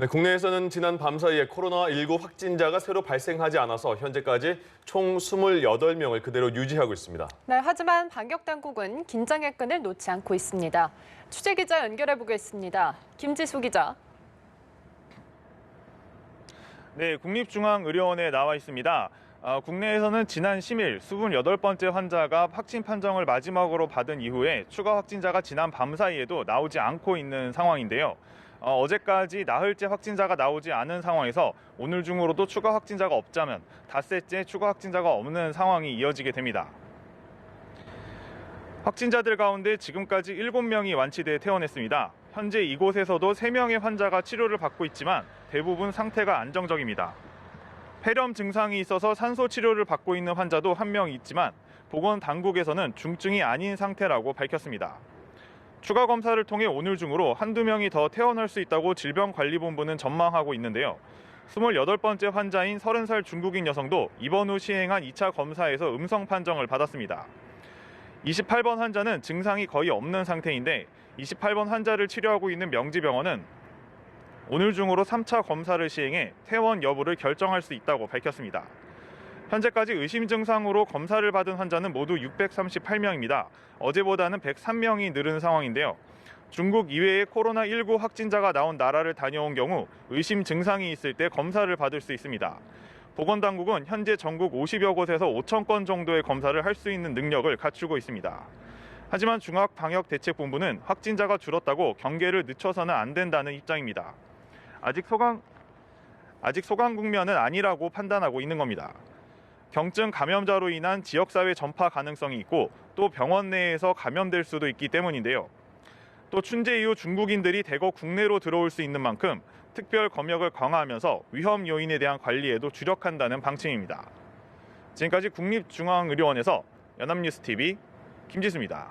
네, 국내에서는 지난 밤 사이에 코로나19 확진자가 새로 발생하지 않아서 현재까지 총 28명을 그대로 유지하고 있습니다. 네, 하지만 방역 당국은 긴장의 끈을 놓지 않고 있습니다. 취재 기자 연결해 보겠습니다. 김지수 기자. 네, 국립중앙의료원에 나와 있습니다. 국내에서는 지난 10일 28번째 환자가 확진 판정을 마지막으로 받은 이후에 추가 확진자가 지난 밤 사이에도 나오지 않고 있는 상황인데요. 어제까지 나흘째 확진자가 나오지 않은 상황에서 오늘 중으로도 추가 확진자가 없자면 닷새째 추가 확진자가 없는 상황이 이어지게 됩니다. 확진자들 가운데 지금까지 7명이 완치돼 퇴원했습니다. 현재 이곳에서도 3명의 환자가 치료를 받고 있지만 대부분 상태가 안정적입니다. 폐렴 증상이 있어서 산소 치료를 받고 있는 환자도 1명 있지만 보건당국에서는 중증이 아닌 상태라고 밝혔습니다. 추가 검사를 통해 오늘 중으로 한두 명이 더 퇴원할 수 있다고 질병관리본부는 전망하고 있는데요. 28번째 환자인 30살 중국인 여성도 입원 후 시행한 2차 검사에서 음성 판정을 받았습니다. 28번 환자는 증상이 거의 없는 상태인데 28번 환자를 치료하고 있는 명지병원은 오늘 중으로 3차 검사를 시행해 퇴원 여부를 결정할 수 있다고 밝혔습니다. 현재까지 의심 증상으로 검사를 받은 환자는 모두 638명입니다. 어제보다는 103명이 늘은 상황인데요. 중국 이외에 코로나19 확진자가 나온 나라를 다녀온 경우 의심 증상이 있을 때 검사를 받을 수 있습니다. 보건당국은 현재 전국 50여 곳에서 5천 건 정도의 검사를 할 수 있는 능력을 갖추고 있습니다. 하지만 중앙방역대책본부는 확진자가 줄었다고 경계를 늦춰서는 안 된다는 입장입니다. 아직 소강 국면은 아니라고 판단하고 있는 겁니다. 경증 감염자로 인한 지역사회 전파 가능성이 있고 또 병원 내에서 감염될 수도 있기 때문인데요. 또 춘제 이후 중국인들이 대거 국내로 들어올 수 있는 만큼 특별 검역을 강화하면서 위험 요인에 대한 관리에도 주력한다는 방침입니다. 지금까지 국립중앙의료원에서 연합뉴스TV 김지수입니다.